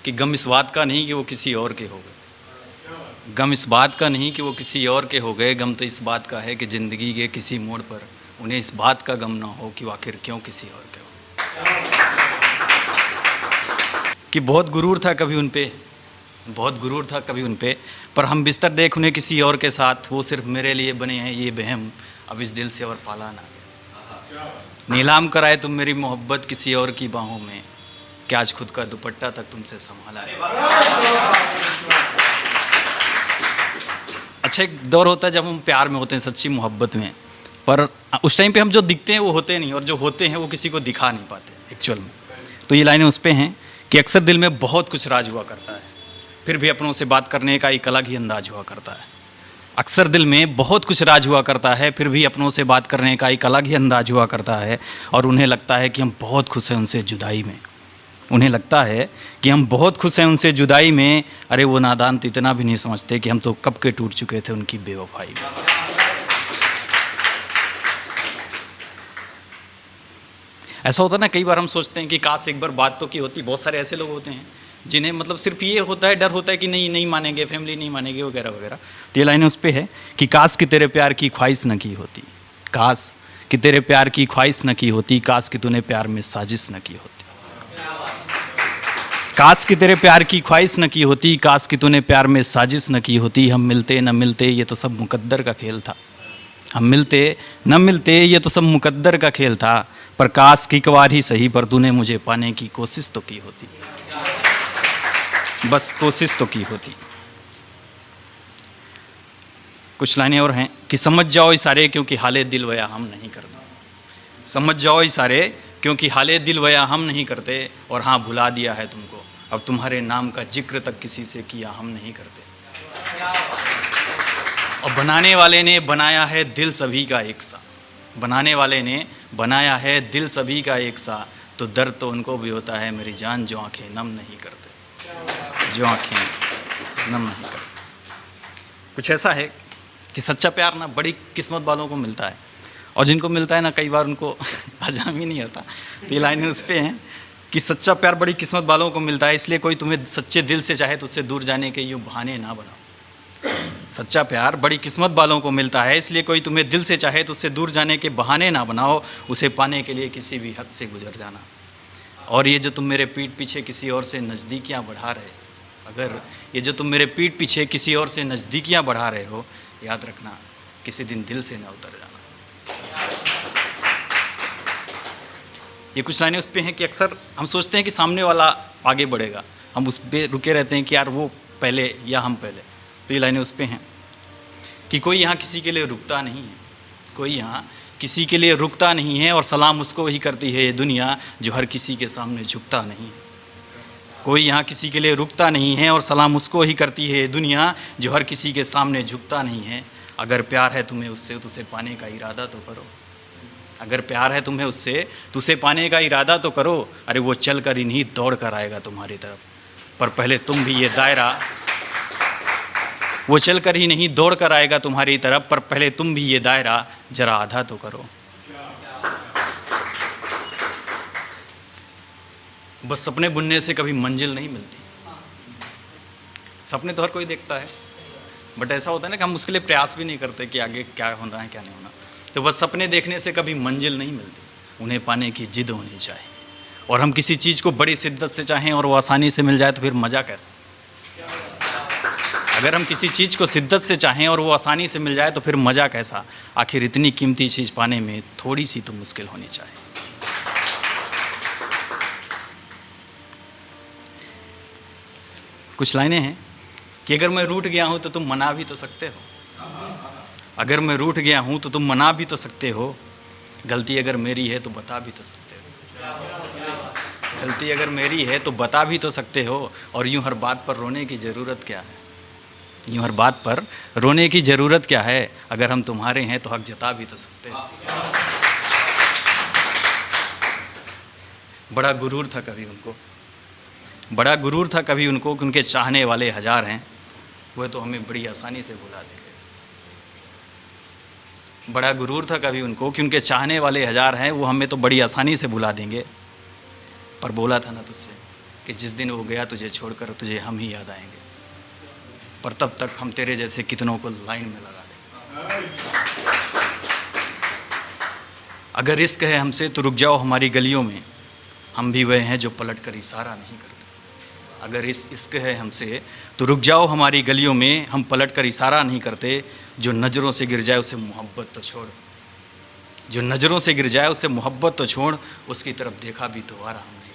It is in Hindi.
कि गम इस बात का नहीं कि वो किसी और के हो गए, गम इस बात का नहीं कि वो किसी और के हो गए, गम तो इस बात का है कि ज़िंदगी के किसी मोड़ पर उन्हें इस बात का गम ना हो कि वो आखिर क्यों किसी और के हो। कि बहुत गुरूर था कभी उन पे, बहुत गुरूर था कभी उन पे, पर हम बिस्तर देख उन्हें किसी और के साथ, वो सिर्फ मेरे लिए बने हैं ये बहम, अब इस दिल से और पाला ना गया। नीलाम कराए तुम मेरी मोहब्बत किसी और की बाहों में, क्या आज खुद का दुपट्टा तक तुमसे संभाला है। अच्छा, एक दौर होता है जब हम प्यार में होते हैं, सच्ची मोहब्बत में, पर उस टाइम पे हम जो दिखते हैं वो होते नहीं, और जो होते हैं वो किसी को दिखा नहीं पाते एक्चुअल में। तो ये लाइनें उस पे हैं कि अक्सर दिल में बहुत कुछ राज हुआ करता है, फिर भी अपनों से बात करने का एक अलग ही अंदाज हुआ करता है। अक्सर दिल में बहुत कुछ राज हुआ करता है, फिर भी अपनों से बात करने का एक अलग ही अंदाज हुआ करता है, और उन्हें लगता है कि हम बहुत खुश हैं उनसे जुदाई में। उन्हें लगता है कि हम बहुत खुश हैं उनसे जुदाई में। अरे वो नादान तो इतना भी नहीं समझते कि हम तो कब के टूट चुके थे उनकी बेवफाई में। ऐसा होता है ना, कई बार हम सोचते हैं कि काश एक बार बात तो की होती। बहुत सारे ऐसे लोग होते हैं जिन्हें मतलब सिर्फ ये होता है, डर होता है कि नहीं मानेंगे, फैमिली नहीं मानेगी वगैरह वगैरह। तो ये लाइनें उस पर है कि काश कि तेरे प्यार की ख्वाहिश न की होती, काश कि तेरे प्यार की ख्वाहिश न की होती, काश कि तूने प्यार में साजिश न की होती, काश कि तेरे प्यार की ख्वाहिश न की होती, काश कि तूने प्यार में साजिश न की होती। हम मिलते न मिलते ये तो सब मुकद्दर का खेल था, हम मिलते न मिलते ये तो सब मुकद्दर का खेल था, पर काश की एक बार ही सही पर तूने मुझे पाने की कोशिश तो की होती, बस कोशिश तो की होती। कुछ लाइनें और हैं कि समझ जाओ इशारे क्योंकि हाले दिल वया हम नहीं करते, समझ जाओ इशारे क्योंकि हाले दिल वया हम नहीं करते, और हाँ भुला दिया है तुमको, अब तुम्हारे नाम का जिक्र तक किसी से किया हम नहीं करते। और बनाने वाले ने बनाया है दिल सभी का एक सा, बनाने वाले ने बनाया है दिल सभी का एक सा, तो दर्द तो उनको भी होता है मेरी जान जो आंखें नम नहीं करते, जो आंखें नम नहीं करते। कुछ ऐसा है कि सच्चा प्यार ना बड़ी किस्मत वालों को मिलता है, और जिनको मिलता है ना कई बार उनको हजाम ही नहीं होता। तो ये लाइनें उस पर हैं कि सच्चा प्यार बड़ी किस्मत वालों को मिलता है, इसलिए कोई तुम्हें सच्चे दिल से चाहे तो उससे दूर जाने के यूँ बहाने ना बनाओ। सच्चा प्यार बड़ी किस्मत वालों को मिलता है, इसलिए कोई तुम्हें दिल से चाहे तो उससे दूर जाने के बहाने ना बनाओ, उसे पाने के लिए किसी भी हद से गुजर जाना। और ये जो तुम मेरे पीठ पीछे किसी और से नज़दीकियाँ बढ़ा रहे, अगर ये जो तुम मेरे पीठ पीछे किसी और से नज़दीकियाँ बढ़ा रहे हो, याद रखना किसी दिन दिल से ना उतर जाना। ये कुछ लाइनें उस पर हैं कि अक्सर हम सोचते हैं कि सामने वाला आगे बढ़ेगा, हम उस पर रुके रहते हैं कि यार वो पहले या हम पहले। तो ये लाइनें उस पर हैं कि कोई यहाँ किसी के लिए रुकता नहीं है, कोई यहाँ किसी के लिए रुकता नहीं है, और सलाम उसको ही करती है ये दुनिया जो हर किसी के सामने झुकता नहीं है। कोई यहाँ किसी के लिए रुकता नहीं है, और सलाम उसको ही करती है ये दुनिया जो हर किसी के सामने झुकता नहीं है। अगर प्यार है तुम्हें उससे तो उसे पाने का इरादा तो करो, अगर प्यार है तुम्हें उससे तो उसे पाने का इरादा तो करो। अरे वो चल कर ही नहीं दौड़ कर आएगा तुम्हारी तरफ, पर पहले तुम भी ये दायरा, वो चल कर ही नहीं दौड़ कर आएगा तुम्हारी तरफ, पर पहले तुम भी ये दायरा जरा आधा तो करो। बस सपने बुनने से कभी मंजिल नहीं मिलती, सपने तो हर कोई देखता है, बट ऐसा होता है ना कि हम उसके लिए प्रयास भी नहीं करते कि आगे क्या होना है क्या नहीं होना। तो बस सपने देखने से कभी मंजिल नहीं मिलती, उन्हें पाने की जिद होनी चाहिए। और हम किसी चीज़ को बड़ी शिद्दत से चाहें और वो आसानी से मिल जाए तो फिर मज़ा कैसा। अगर हम किसी चीज़ को शिद्दत से चाहें और वो आसानी से मिल जाए तो फिर मज़ा कैसा। आखिर इतनी कीमती चीज़ पाने में थोड़ी सी तो मुश्किल होनी चाहिए। कुछ लाइनें हैं कि अगर मैं रूठ गया हूँ तो तुम मना भी तो सकते हो, अगर मैं रूठ गया हूँ तो तुम मना भी तो सकते हो, गलती अगर मेरी है तो बता भी तो सकते हो, गलती अगर मेरी है तो बता भी तो सकते हो। और यूँ हर बात पर रोने की ज़रूरत क्या है, यूँ हर बात पर रोने की ज़रूरत क्या है, अगर हम तुम्हारे हैं तो हक जता भी तो सकते हो। बड़ा गुरूर था कभी उनको, बड़ा गुरूर था कभी उनको कि उनके चाहने वाले हज़ार हैं, वह तो हमें बड़ी आसानी से भुला देंगे। बड़ा गुरूर था कभी उनको कि उनके चाहने वाले हज़ार हैं, वो हमें तो बड़ी आसानी से भुला देंगे। पर बोला था ना तुझसे, कि जिस दिन वो गया तुझे छोड़कर तुझे हम ही याद आएंगे, पर तब तक हम तेरे जैसे कितनों को लाइन में लगा देंगे। अगर इश्क है हमसे तो रुक जाओ हमारी गलियों में, हम भी वह हैं जो पलट कर इशारा नहीं करते। अगर इश्क है हमसे तो रुक जाओ हमारी गलियों में, हम पलट कर इशारा नहीं करते। जो नज़रों से गिर जाए उसे मोहब्बत तो छोड़, जो नज़रों से गिर जाए उसे मोहब्बत तो छोड़, उसकी तरफ देखा भी दोबारा हम नहीं